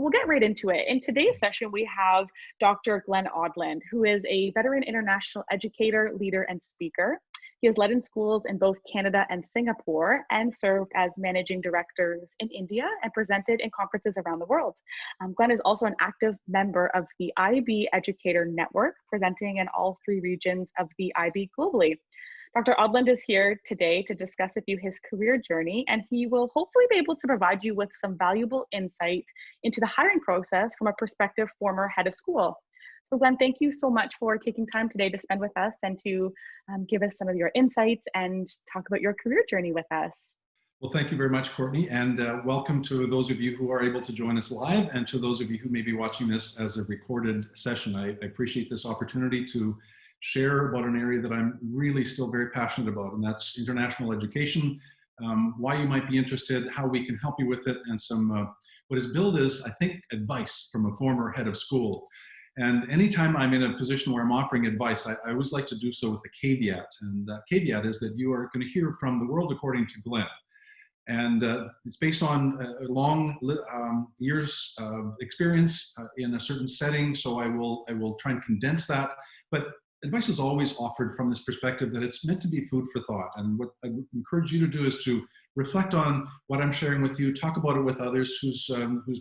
we'll get right into it. In today's session, we have Dr. Glenn Odland, who is a veteran international educator, leader, and speaker. He has led in schools in both Canada and Singapore and served as managing directors in India and presented in conferences around the world. Glenn is also an active member of the IB Educator Network, presenting in all 3 regions of the IB globally. Dr. Odland is here today to discuss with you his career journey, and he will hopefully be able to provide you with some valuable insight into the hiring process from a prospective former head of school. So Glenn, thank you so much for taking time today to spend with us and to give us some of your insights and talk about your career journey with us. Well, thank you very much, Courtney, and welcome to those of you who are able to join us live and to those of you who may be watching this as a recorded session. I appreciate this opportunity to share about an area that I'm really still very passionate about, and that's international education, why you might be interested, how we can help you with it, and some, what is billed as, I think, advice from a former head of school. And anytime I'm in a position where I'm offering advice, I always like to do so with a caveat, and that caveat is that you are going to hear from the world according to Glenn. And it's based on long years of experience in a certain setting, so I will try and condense that. But advice is always offered from this perspective that it's meant to be food for thought. And what I would encourage you to do is to reflect on what I'm sharing with you, talk about it with others whose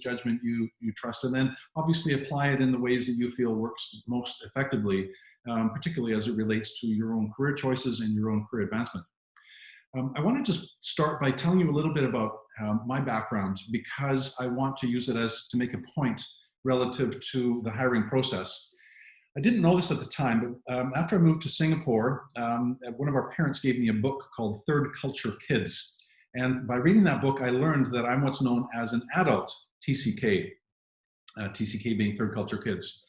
judgment you trust, and then obviously apply it in the ways that you feel works most effectively, particularly as it relates to your own career choices and your own career advancement. I want to just start by telling you a little bit about my background, because I want to use it to make a point relative to the hiring process. I didn't know this at the time, but after I moved to Singapore, one of our parents gave me a book called Third Culture Kids. And by reading that book, I learned that I'm what's known as an adult TCK, TCK being Third Culture Kids.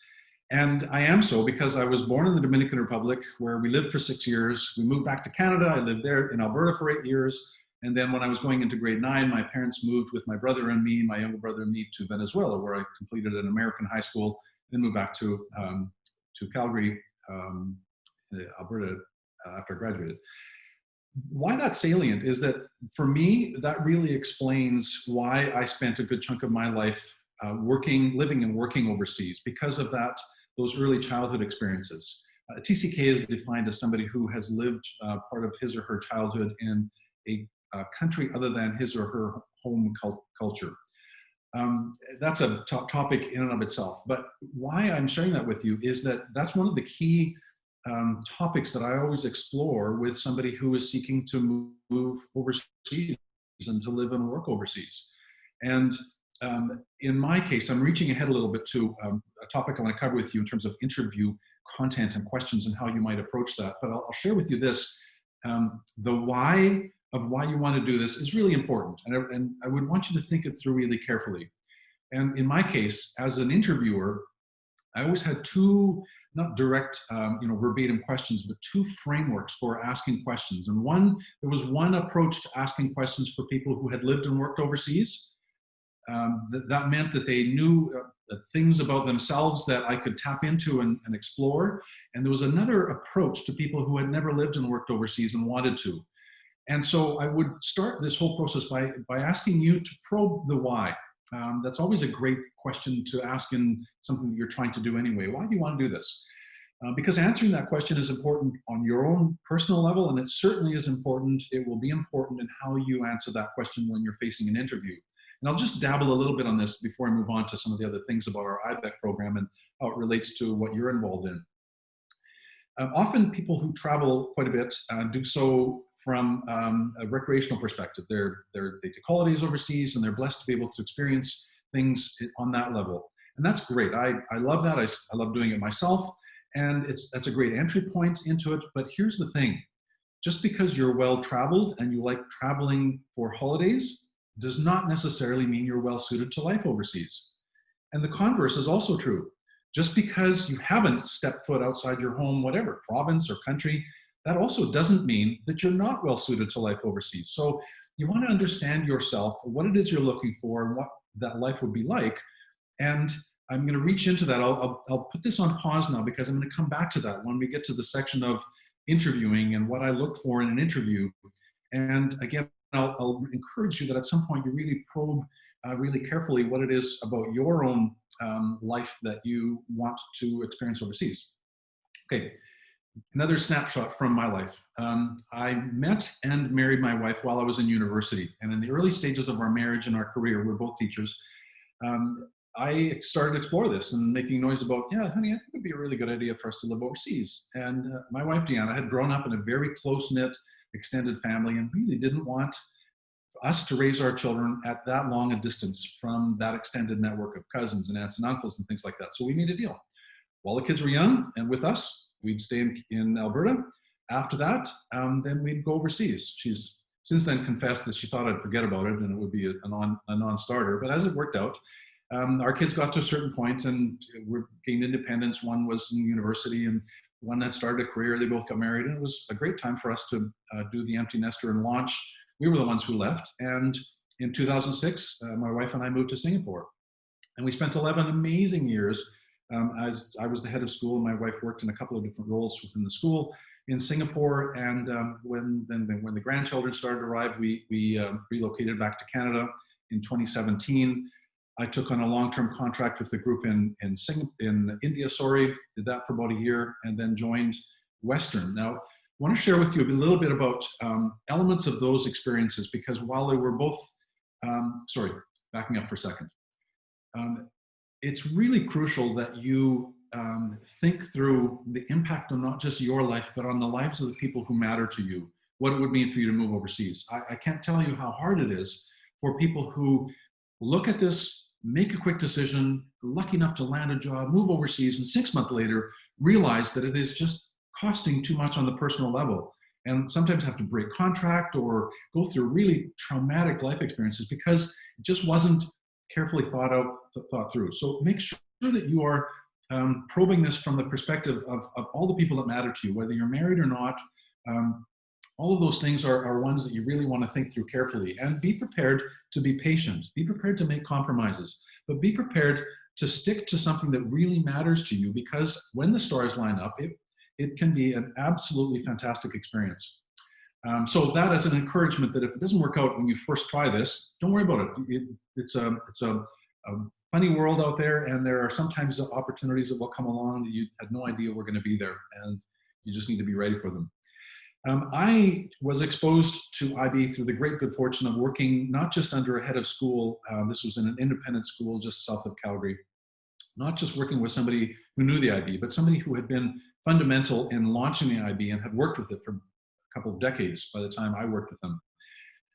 And I am so because I was born in the Dominican Republic, where we lived for 6 years. We moved back to Canada. I lived there in Alberta for 8 years. And then when I was going into grade 9, my parents moved with my brother and me, my younger brother and me, to Venezuela, where I completed an American high school, then moved back to Calgary, Alberta, after I graduated. Why that's salient is that for me, that really explains why I spent a good chunk of my life living and working overseas, because of those early childhood experiences. TCK is defined as somebody who has lived part of his or her childhood in a country other than his or her home culture. That's a topic in and of itself. But why I'm sharing that with you is that that's one of the key topics that I always explore with somebody who is seeking to move overseas and to live and work overseas. And in my case, I'm reaching ahead a little bit to a topic I want to cover with you in terms of interview content and questions and how you might approach that. But I'll share with you this. The why of why you want to do this is really important. And I would want you to think it through really carefully. And in my case, as an interviewer, I always had 2, not direct, verbatim questions, but 2 frameworks for asking questions. And there was one approach to asking questions for people who had lived and worked overseas. That meant that they knew things about themselves that I could tap into and explore. And there was another approach to people who had never lived and worked overseas and wanted to. And so I would start this whole process by asking you to probe the why. That's always a great question to ask in something that you're trying to do anyway. Why do you want to do this? Because answering that question is important on your own personal level, and it certainly is important. It will be important in how you answer that question when you're facing an interview. And I'll just dabble a little bit on this before I move on to some of the other things about our IBEC program and how it relates to what you're involved in. Often people who travel quite a bit do so from a recreational perspective. They take holidays overseas, and they're blessed to be able to experience things on that level. And that's great. I love that. I love doing it myself. And that's a great entry point into it. But here's the thing. Just because you're well-traveled and you like traveling for holidays does not necessarily mean you're well-suited to life overseas. And the converse is also true. Just because you haven't stepped foot outside your home, whatever, province or country, that also doesn't mean that you're not well-suited to life overseas. So you want to understand yourself, what it is you're looking for, and what that life would be like. And I'm going to reach into that. I'll put this on pause now, because I'm going to come back to that when we get to the section of interviewing and what I look for in an interview. And again, I'll encourage you that at some point you really probe really carefully what it is about your own life that you want to experience overseas. Okay, another snapshot from my life. I met and married my wife while I was in university. And in the early stages of our marriage and our career, we're both teachers, I started to explore this and making noise about, yeah, honey, I think it'd be a really good idea for us to live overseas. And my wife, Deanna, had grown up in a very close-knit, extended family and really didn't want us to raise our children at that long a distance from that extended network of cousins and aunts and uncles and things like that. So we made a deal. While the kids were young and with us, we'd stay in Alberta. After that, then we'd go overseas. She's since then confessed that she thought I'd forget about it and it would be a non-starter. But as it worked out, our kids got to a certain point and we gained independence. One was in university and one had started a career. They both got married, and it was a great time for us to do the empty nester and launch. We were the ones who left. And in 2006, my wife and I moved to Singapore. And we spent 11 amazing years as I was the head of school, and my wife worked in a couple of different roles within the school in Singapore. And when the grandchildren started to arrive, we relocated back to Canada in 2017. I took on a long-term contract with the group in India, did that for about a year, and then joined Western. Now, I want to share with you a little bit about elements of those experiences, because while they were both, backing up for a second. It's really crucial that you think through the impact on not just your life, but on the lives of the people who matter to you, what it would mean for you to move overseas. I can't tell you how hard it is for people who look at this, make a quick decision, lucky enough to land a job, move overseas, and 6 months later, realize that it is just costing too much on the personal level, and sometimes have to break contract or go through really traumatic life experiences because it just wasn't carefully thought through. So make sure that you are probing this from the perspective of all the people that matter to you, whether you're married or not. All of those things are ones that you really want to think through carefully, and be prepared to be patient. Be prepared to make compromises, but be prepared to stick to something that really matters to you, because when the stars line up, it can be an absolutely fantastic experience. So that as an encouragement that if it doesn't work out when you first try this, don't worry about it. It's a funny world out there, and there are sometimes opportunities that will come along that you had no idea were going to be there, and you just need to be ready for them. I was exposed to IB through the great good fortune of working not just under a head of school. This was in an independent school just south of Calgary. Not just working with somebody who knew the IB, but somebody who had been fundamental in launching the IB and had worked with it for a couple of decades by the time I worked with them.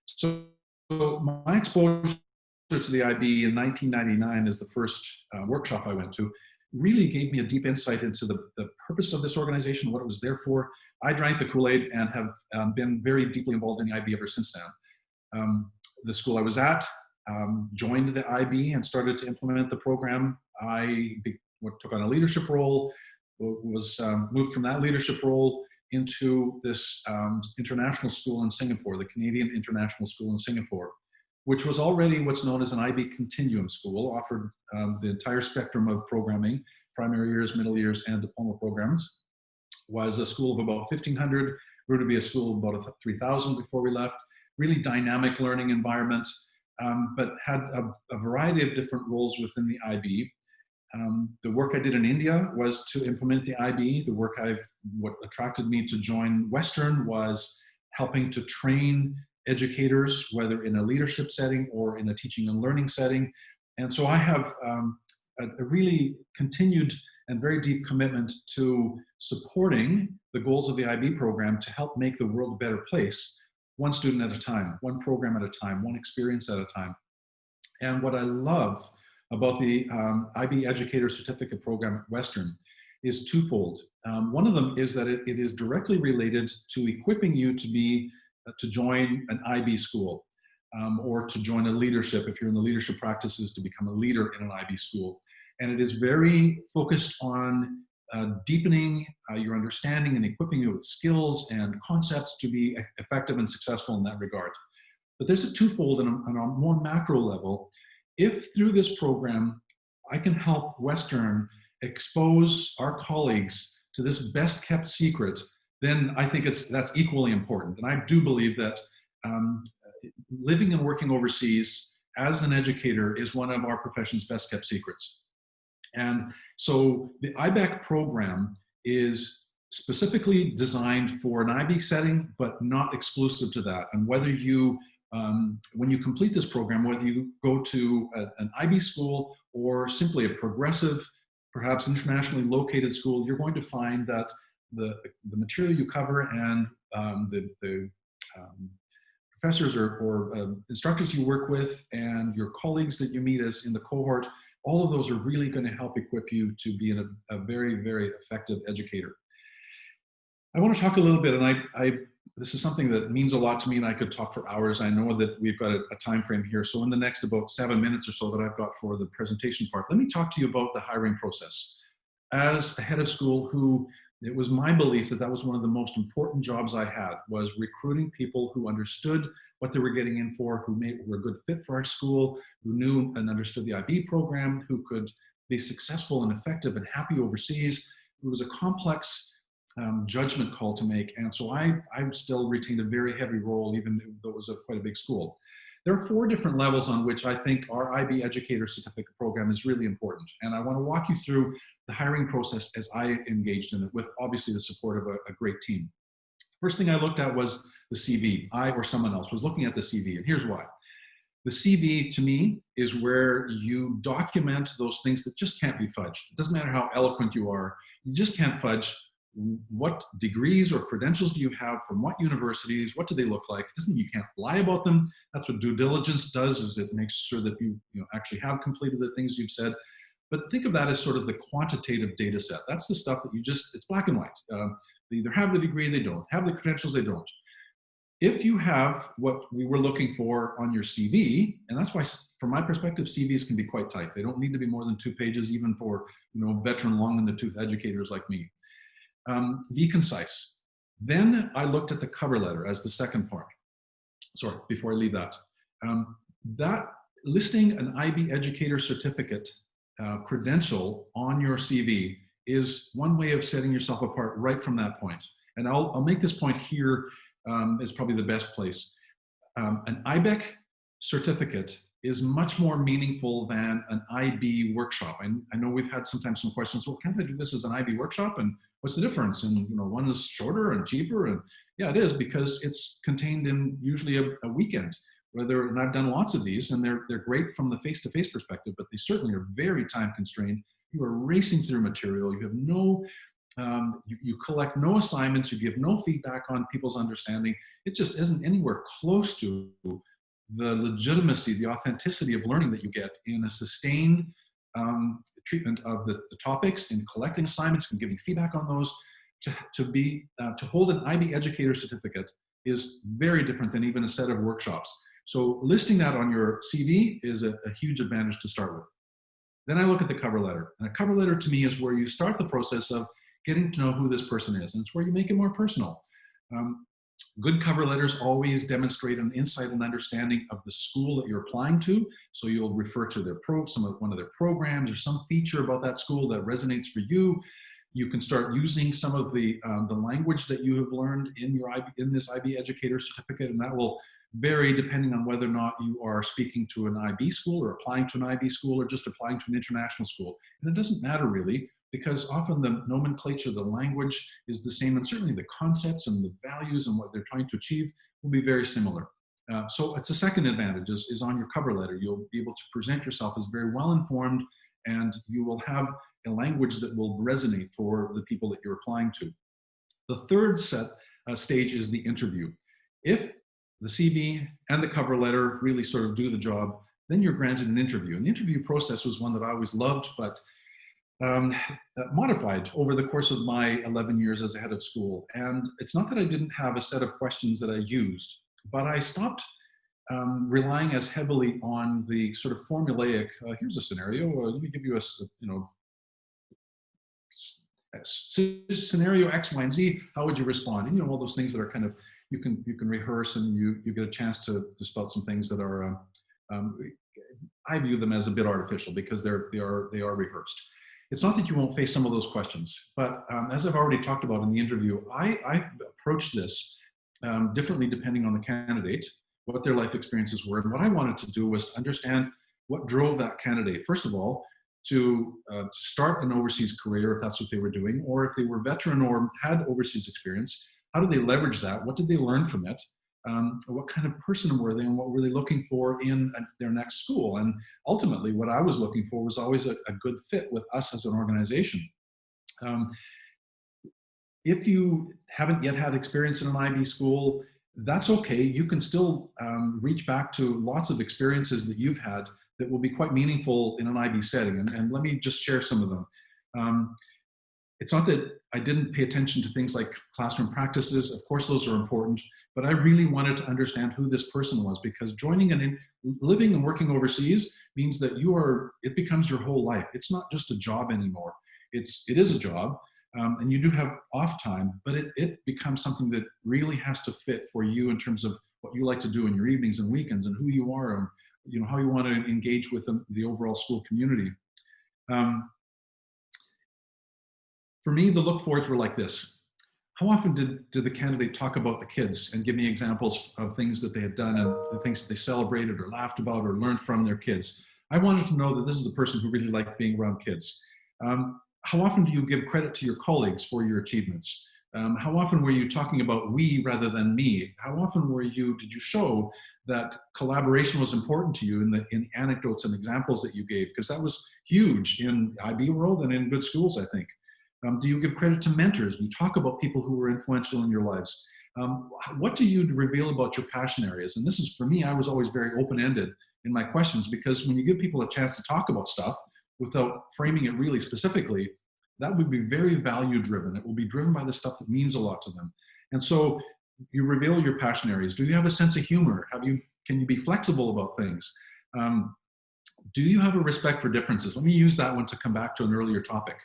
So my exposure to the IB in 1999 as the first workshop I went to really gave me a deep insight into the purpose of this organization, what it was there for. I drank the Kool-Aid and have been very deeply involved in the IB ever since then. The school I was at joined the IB and started to implement the program. I took on a leadership role, was moved from that leadership role into this international school in Singapore, the Canadian International School in Singapore, which was already what's known as an IB continuum school, offered the entire spectrum of programming, primary years, middle years, and diploma programs. Was a school of about 1,500, grew to be a school of about 3,000 before we left. Really dynamic learning environment, but had a variety of different roles within the IB. The work I did in India was to implement the IB. What attracted me to join Western was helping to train educators, whether in a leadership setting or in a teaching and learning setting. And so I have a really continued and very deep commitment to supporting the goals of the IB program to help make the world a better place, one student at a time, one program at a time, one experience at a time. And what I love about the IB Educator Certificate Program at Western is twofold. One of them is that it is directly related to equipping you to join an IB school or to join a leadership, if you're in the leadership practices, to become a leader in an IB school. And it is very focused on deepening your understanding and equipping you with skills and concepts to be effective and successful in that regard. But there's a twofold on a more macro level. If through this program, I can help Western expose our colleagues to this best kept secret, then I think that's equally important. And I do believe that living and working overseas as an educator is one of our profession's best kept secrets. And so the IBEC program is specifically designed for an IB setting, but not exclusive to that. And whether you, when you complete this program, whether you go to an IB school or simply a progressive, perhaps internationally located school, you're going to find that the material you cover and the professors or instructors you work with and your colleagues that you meet as in the cohort, all of those are really going to help equip you to be a very, very effective educator. I want to talk a little bit, and this is something that means a lot to me, and I could talk for hours. I know that we've got a time frame here, so in the next about 7 minutes or so that I've got for the presentation part, let me talk to you about the hiring process. As a head of school, it was my belief that that was one of the most important jobs I had, was recruiting people who understood what they were getting in for, who were a good fit for our school, who knew and understood the IB program, who could be successful and effective and happy overseas. It was a complex judgment call to make, and so I still retained a very heavy role, even though it was quite a big school. There are 4 different levels on which I think our IB Educator Certificate program is really important, and I want to walk you through the hiring process as I engaged in it, with obviously the support of a great team. First thing I looked at was the CV. I or someone else was looking at the CV, and here's why. The CV, to me, is where you document those things that just can't be fudged. It doesn't matter how eloquent you are, you just can't fudge. What degrees or credentials do you have from what universities? What do they look like? You can't lie about them. That's what due diligence does, is it makes sure that you actually have completed the things you've said. But think of that as sort of the quantitative data set. That's the stuff that it's black and white. They either have the degree, they don't. Have the credentials, they don't. If you have what we were looking for on your CV, and that's why, from my perspective, CVs can be quite tight. They don't need to be more than 2 pages, even for veteran long-in-the-tooth educators like me. Be concise. Then I looked at the cover letter as the second part. Sorry, before I leave that. That listing an IB Educator Certificate credential on your CV is one way of setting yourself apart right from that point. And I'll make this point here, is probably the best place. An IBEC certificate is much more meaningful than an IB workshop. I know we've had sometimes some questions, well, can't I do this as an IB workshop? And what's the difference? And one is shorter and cheaper. And yeah, it is, because it's contained in usually a weekend. And I've done lots of these, and they're great from the face-to-face perspective, but they certainly are very time constrained. You are racing through material. You have no, you collect no assignments. You give no feedback on people's understanding. It just isn't anywhere close to the legitimacy, the authenticity of learning that you get in a sustained treatment of the topics, in collecting assignments and giving feedback on those. To hold an IB Educator Certificate is very different than even a set of workshops. So listing that on your CV is a huge advantage to start with. Then I look at the cover letter. And a cover letter to me is where you start the process of getting to know who this person is. And it's where you make it more personal. Good cover letters always demonstrate an insight and understanding of the school that you're applying to. So you'll refer to their one of their programs or some feature about that school that resonates for you. You can start using some of the language that you have learned in this IB Educator Certificate, and that will vary depending on whether or not you are speaking to an IB school or applying to an IB school or just applying to an international school. And it doesn't matter really, because often the nomenclature, the language is the same, and certainly the concepts and the values and what they're trying to achieve will be very similar. So it's a second advantage is on your cover letter. You'll be able to present yourself as very well informed, and you will have a language that will resonate for the people that you're applying to. The third stage is the interview. If the CV and the cover letter really sort of do the job, then you're granted an interview. And the interview process was one that I always loved, but modified over the course of my 11 years as a head of school. And it's not that I didn't have a set of questions that I used, but I stopped relying as heavily on the sort of formulaic, here's a scenario, let me give you scenario X, Y, and Z, how would you respond? And all those things that are kind of, you can rehearse, and you get a chance to spout some things that are, I view them as a bit artificial because they are rehearsed. It's not that you won't face some of those questions, but as I've already talked about in the interview, I approach this differently depending on the candidate. what their life experiences were. And what I wanted to do was to understand what drove that candidate, first of all, to start an overseas career, if that's what they were doing, or if they were veteran or had overseas experience, how did they leverage that? What did they learn from it? What kind of person were they, and what were they looking for in their next school? And ultimately, what I was looking for was always a good fit with us as an organization. If you haven't yet had experience in an IB school, that's okay. You can still reach back to lots of experiences that you've had that will be quite meaningful in an IB setting. And let me just share some of them. It's not that I didn't pay attention to things like classroom practices. Of course, those are important, but I really wanted to understand who this person was, because joining and living and working overseas means that it becomes your whole life. It's not just a job anymore. It is a job, and you do have off time, but it becomes something that really has to fit for you in terms of what you like to do in your evenings and weekends, and who you are, and how you want to engage with the overall school community. For me, the look forwards were like this. How often did the candidate talk about the kids and give me examples of things that they had done and the things that they celebrated or laughed about or learned from their kids? I wanted to know that this is a person who really liked being around kids. How often do you give credit to your colleagues for your achievements? How often were you talking about we rather than me? How often did you show that collaboration was important to you in the anecdotes and examples that you gave? Because that was huge in the IB world and in good schools, I think. Do you give credit to mentors? Do you talk about people who were influential in your lives? What do you reveal about your passion areas? And this is, for me, I was always very open-ended in my questions, because when you give people a chance to talk about stuff without framing it really specifically, that would be very value-driven. It will be driven by the stuff that means a lot to them. And so you reveal your passion areas. Do you have a sense of humor? Can you be flexible about things? Do you have a respect for differences? Let me use that one to come back to an earlier topic.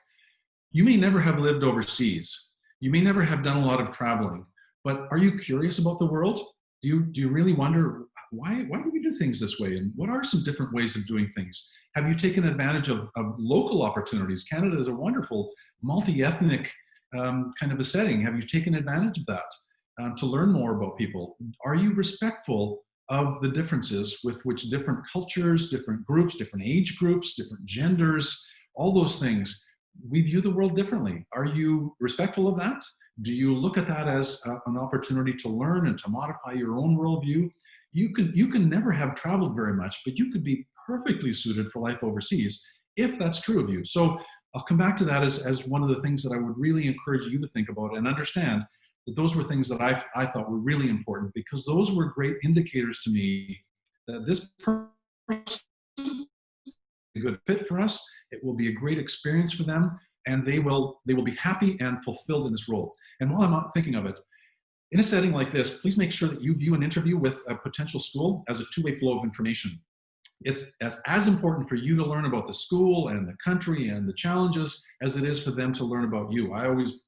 You may never have lived overseas. You may never have done a lot of traveling, but are you curious about the world? Do you really wonder, why do we do things this way? And what are some different ways of doing things? Have you taken advantage of local opportunities? Canada is a wonderful multi-ethnic kind of a setting. Have you taken advantage of that to learn more about people? Are you respectful of the differences with which different cultures, different groups, different age groups, different genders, all those things, we view the world differently? Are you respectful of that? Do you look at that as an opportunity to learn and to modify your own worldview? You can never have traveled very much, but you could be perfectly suited for life overseas if that's true of you. So I'll come back to that as one of the things that I would really encourage you to think about and understand, that those were things that I thought were really important, because those were great indicators to me that this person a good fit for us. It will be a great experience for them, and they will be happy and fulfilled in this role. And while I'm not thinking of it, in a setting like this, please make sure that you view an interview with a potential school as a two-way flow of information. It's as important for you to learn about the school and the country and the challenges as it is for them to learn about you. I always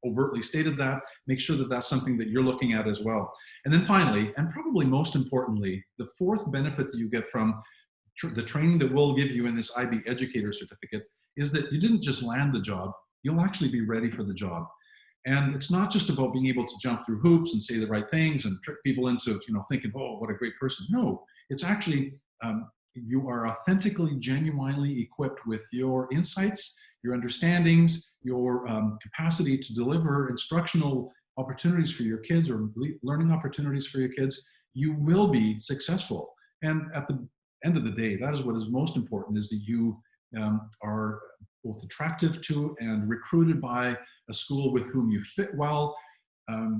overtly stated that. Make sure that that's something that you're looking at as well. And then finally, and probably most importantly, the fourth benefit that you get from the training that we'll give you in this IB Educator certificate is that you didn't just land the job, you'll actually be ready for the job. And it's not just about being able to jump through hoops and say the right things and trick people into thinking, oh, what a great person. No, it's actually, you are authentically, genuinely equipped with your insights, your understandings, your capacity to deliver instructional opportunities for your kids or learning opportunities for your kids. You will be successful. And at the end of the day, that is what is most important, is that you are both attractive to and recruited by a school with whom you fit well.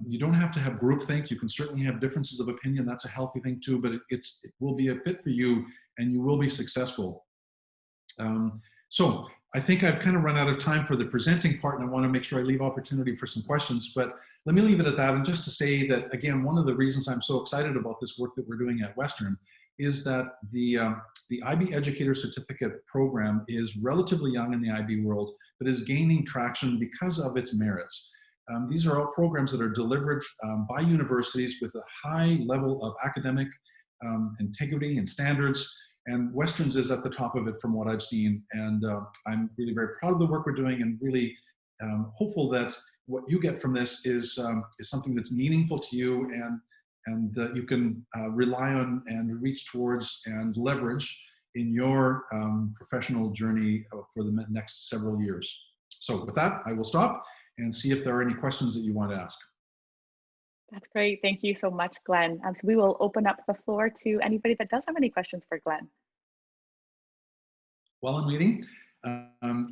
You don't have to have groupthink. You can certainly have differences of opinion. That's a healthy thing too, but it will be a fit for you and you will be successful. So I think I've kind of run out of time for the presenting part, and I want to make sure I leave opportunity for some questions, but let me leave it at that. And just to say that, again, one of the reasons I'm so excited about this work that we're doing at Western is that the IB Educator Certificate program is relatively young in the IB world, but is gaining traction because of its merits. These are all programs that are delivered by universities with a high level of academic integrity and standards, and Western's is at the top of it from what I've seen. And I'm really very proud of the work we're doing, and really hopeful that what you get from this is something that's meaningful to you and that you can rely on and reach towards and leverage in your professional journey for the next several years. So with that, I will stop and see if there are any questions that you want to ask. That's great. Thank you so much, Glenn. So we will open up the floor to anybody that does have any questions for Glenn. While I'm waiting,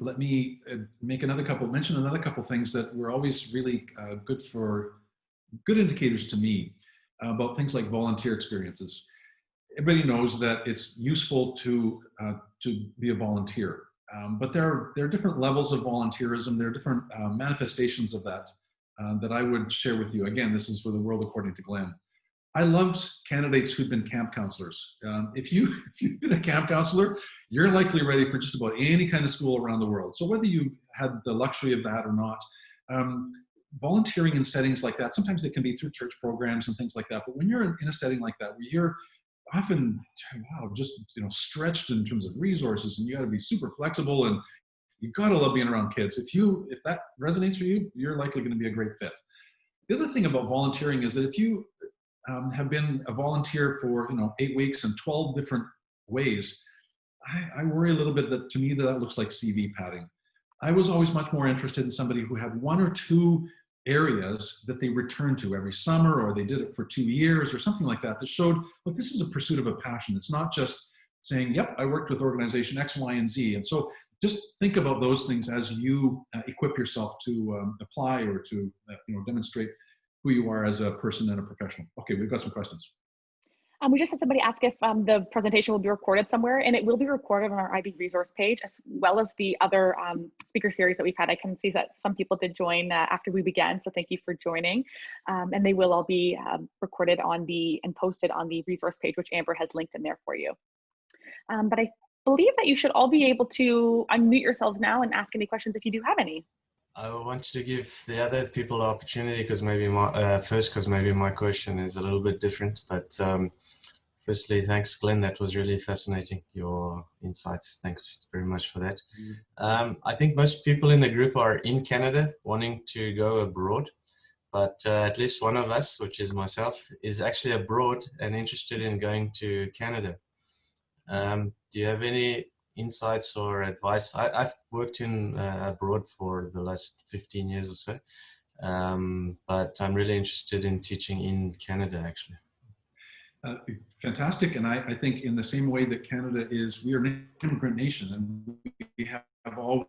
let me mention another couple things that were always really good indicators to me about things like volunteer experiences. Everybody knows that it's useful to be a volunteer, but there are different levels of volunteerism. There are different manifestations of that that I would share with you. Again, this is for the world according to Glenn. I loved candidates who'd been camp counselors. If you've been a camp counselor, you're likely ready for just about any kind of school around the world. So whether you had the luxury of that or not, volunteering in settings like that, sometimes they can be through church programs and things like that. But when you're in a setting like that, where you're often, just stretched in terms of resources, and you got to be super flexible, and you got to love being around kids. If that resonates for you, you're likely going to be a great fit. The other thing about volunteering is that if you have been a volunteer for 8 weeks in 12 different ways, I worry a little bit that to me that looks like CV padding. I was always much more interested in somebody who had 1 or 2 areas that they returned to every summer, or they did it for 2 years or something like that, that showed, look, this is a pursuit of a passion. It's not just saying, yep, I worked with organization X, Y, and Z. And so just think about those things as you equip yourself to apply or to demonstrate who you are as a person and a professional. Okay, we've got some questions. We just had somebody ask if the presentation will be recorded somewhere, and it will be recorded on our IB resource page, as well as the other speaker series that we've had. I can see that some people did join after we began, so thank you for joining. And they will all be recorded and posted on the resource page, which Amber has linked in there for you. But I believe that you should all be able to unmute yourselves now and ask any questions if you do have any. I wanted to give the other people the opportunity because maybe my question is a little bit different. But firstly, thanks, Glenn. That was really fascinating, your insights. Thanks very much for that. I think most people in the group are in Canada wanting to go abroad, but at least one of us, which is myself, is actually abroad and interested in going to Canada. Do you have any insights or advice? I've worked in abroad for the last 15 years or so, but I'm really interested in teaching in Canada, actually. Fantastic. And I think in the same way that Canada we are an immigrant nation, and we have all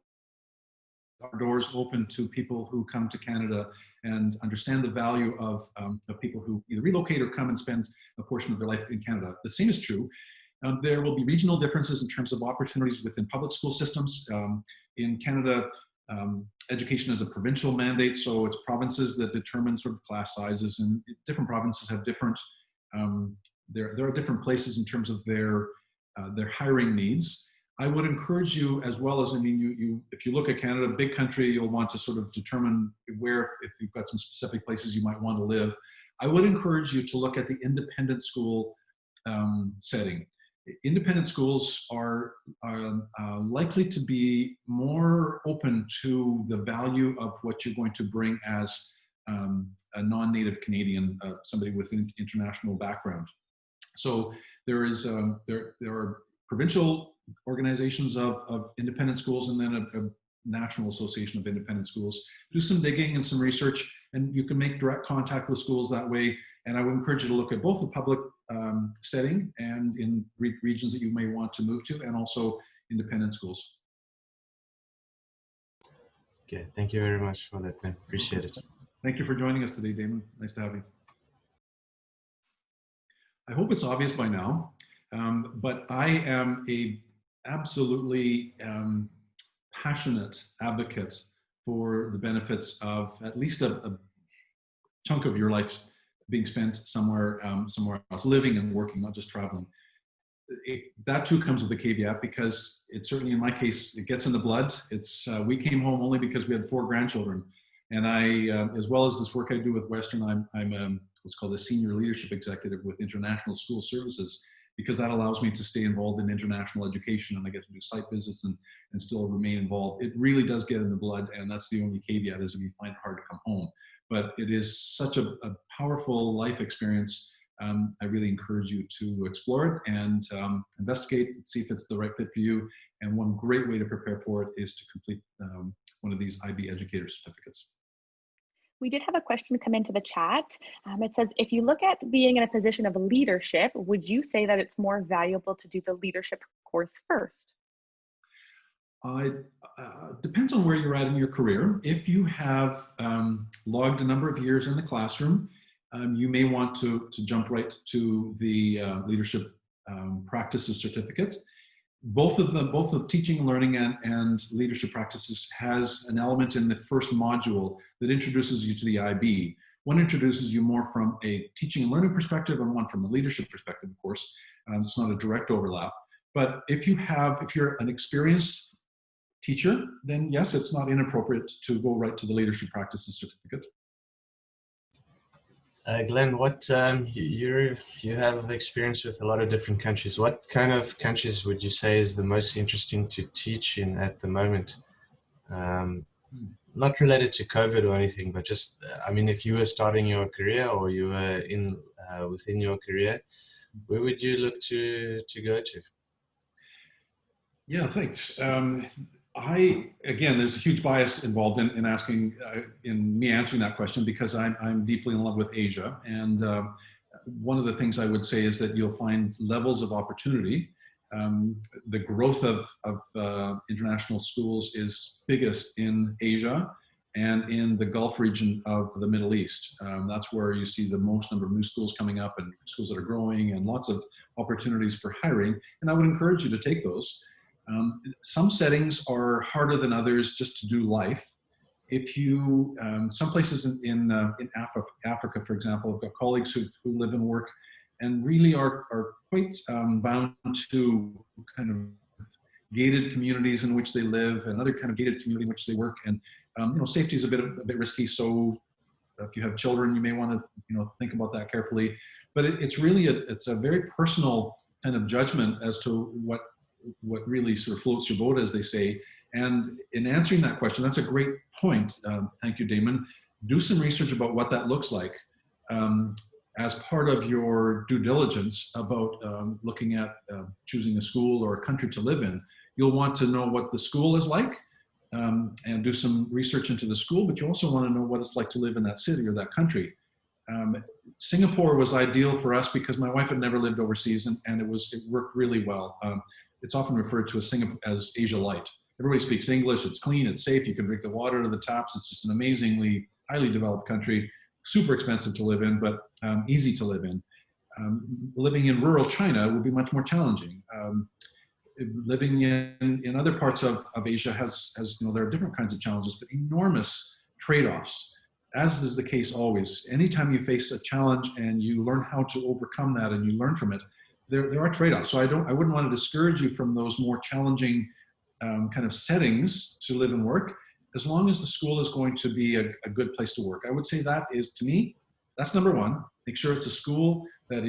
our doors open to people who come to Canada and understand the value of people who either relocate or come and spend a portion of their life in Canada. The same is true. There will be regional differences in terms of opportunities within public school systems. In Canada, education is a provincial mandate, so it's provinces that determine sort of class sizes, and different provinces have different, there are different places in terms of their hiring needs. I would encourage you, as well as, if you look at Canada, big country, you'll want to sort of determine where, if you've got some specific places you might want to live. I would encourage you to look at the independent school setting. Independent schools are likely to be more open to the value of what you're going to bring as a non-native Canadian, somebody with an international background. So there are provincial organizations of independent schools, and then a National Association of Independent Schools. Do some digging and some research, and you can make direct contact with schools that way. And I would encourage you to look at both the public setting and in regions that you may want to move to, and also independent schools. Okay, thank you very much for that, man. Appreciate it. Thank you for joining us today, Damon. Nice to have you. I hope it's obvious by now, but I am a absolutely passionate advocate for the benefits of at least a chunk of your life being spent somewhere else, living and working, not just traveling. That too comes with a caveat, because it certainly, in my case, it gets in the blood. We came home only because we had 4 grandchildren, and I, as well as this work I do with Western, I'm what's called a senior leadership executive with International School Services, because that allows me to stay involved in international education, and I get to do site visits and still remain involved. It really does get in the blood, and that's the only caveat, is if you find it hard to come home. but it is such a powerful life experience. I really encourage you to explore it and investigate, see if it's the right fit for you. And one great way to prepare for it is to complete one of these IB Educator certificates. We did have a question come into the chat. It says, if you look at being in a position of leadership, would you say that it's more valuable to do the leadership course first? Depends on where you're at in your career. If you have logged a number of years in the classroom, you may want to jump right to the leadership practices certificate. Both the teaching and learning and leadership practices has an element in the first module that introduces you to the IB. One introduces you more from a teaching and learning perspective, and one from a leadership perspective, of course. It's not a direct overlap. But if you're an experienced teacher, then yes, it's not inappropriate to go right to the leadership practices certificate. Glenn, what you have experience with a lot of different countries. What kind of countries would you say is the most interesting to teach in at the moment? Not related to COVID or anything, but just, I mean, if you were starting your career or you were within your career, where would you look to go to? Yeah, thanks. Again, there's a huge bias involved in asking, in me answering that question, because I'm deeply in love with Asia. And one of the things I would say is that you'll find levels of opportunity. The growth of international schools is biggest in Asia and in the Gulf region of the Middle East. That's where you see the most number of new schools coming up and schools that are growing and lots of opportunities for hiring. And I would encourage you to take those. Some settings are harder than others just to do life. If you, some places in Africa, for example, I've got colleagues who live and work and really are quite bound to kind of gated communities in which they live and other kind of gated community in which they work. And safety is a bit risky. So if you have children, you may want to think about that carefully. But it's really it's a very personal kind of judgment as to what really sort of floats your boat, as they say. And in answering that question, that's a great point. Thank you, Damon. Do some research about what that looks like as part of your due diligence about looking at choosing a school or a country to live in. You'll want to know what the school is like and do some research into the school, but you also want to know what it's like to live in that city or that country. Singapore was ideal for us because my wife had never lived overseas, and it worked really well. It's often referred to as Asia Light. Everybody speaks English, it's clean, it's safe, you can drink the water out of the taps. It's just an amazingly highly developed country, super expensive to live in, but easy to live in. Living in rural China would be much more challenging. Living in other parts of Asia has there are different kinds of challenges, but enormous trade-offs, as is the case always. Anytime you face a challenge and you learn how to overcome that and you learn from it, there are trade-offs. So I wouldn't want to discourage you from those more challenging kind of settings to live and work, as long as the school is going to be a good place to work. I would say that is, to me, that's number one. Make sure it's a school that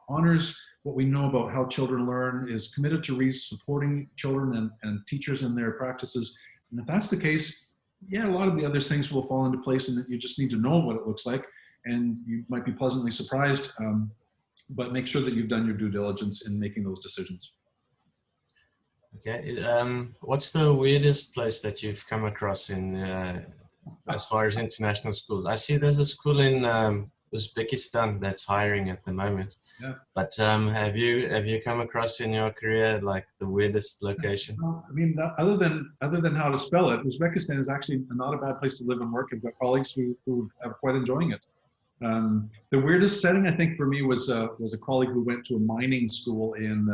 honors what we know about how children learn, is committed to supporting children and teachers in their practices. And if that's the case, yeah, a lot of the other things will fall into place, and that you just need to know what it looks like, and you might be pleasantly surprised. But make sure that you've done your due diligence in making those decisions. Okay. What's the weirdest place that you've come across in as far as international schools? I see there's a school in Uzbekistan that's hiring at the moment. Yeah. But have you come across in your career like the weirdest location? Well, I mean, other than how to spell it, Uzbekistan is actually not a bad place to live and work. I've got colleagues who are quite enjoying it. The weirdest setting, I think, for me was a colleague who went to a mining school in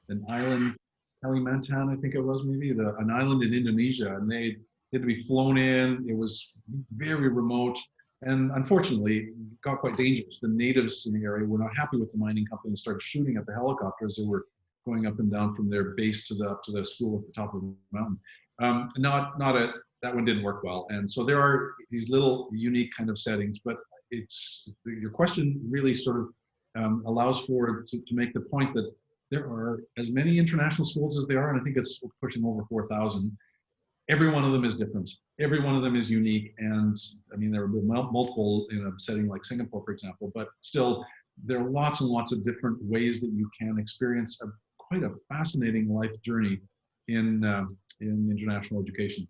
an island, Kalimantan, I think it was, maybe an island in Indonesia, and they had to be flown in. It was very remote, and unfortunately, it got quite dangerous. The natives in the area were not happy with the mining company and started shooting at the helicopters that were going up and down from their base to the school at the top of the mountain. That one didn't work well, and so there are these little unique kind of settings, but your question really sort of allows to make the point that there are as many international schools as there are, and I think it's pushing over 4,000. every one of them is different. Every one of them is unique. And I mean, there are multiple in a setting like Singapore, for example, but still there are lots and lots of different ways that you can experience quite a fascinating life journey in international education.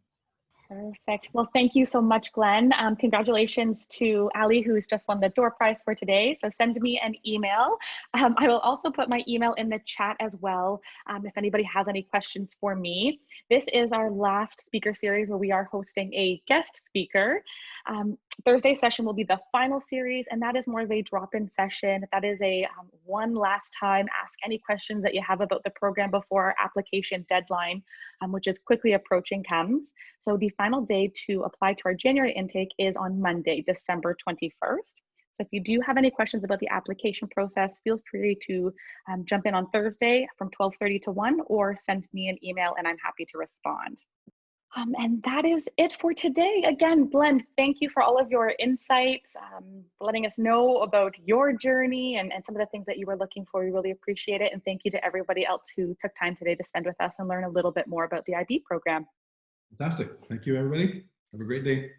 Perfect. Well, thank you so much, Glenn. Congratulations to Ali, who's just won the door prize for today. So send me an email. I will also put my email in the chat as well if anybody has any questions for me. This is our last speaker series where we are hosting a guest speaker. Thursday session will be the final series, and that is more of a drop-in session. That is a one last time, ask any questions that you have about the program before our application deadline, which is quickly approaching, comes. So the final day to apply to our January intake is on Monday, December 21st. So if you do have any questions about the application process, feel free to jump in on Thursday from 12:30 to 1, or send me an email and I'm happy to respond. And that is it for today. Again, Glenn, thank you for all of your insights, letting us know about your journey and some of the things that you were looking for. We really appreciate it. And thank you to everybody else who took time today to spend with us and learn a little bit more about the IB program. Fantastic. Thank you, everybody. Have a great day.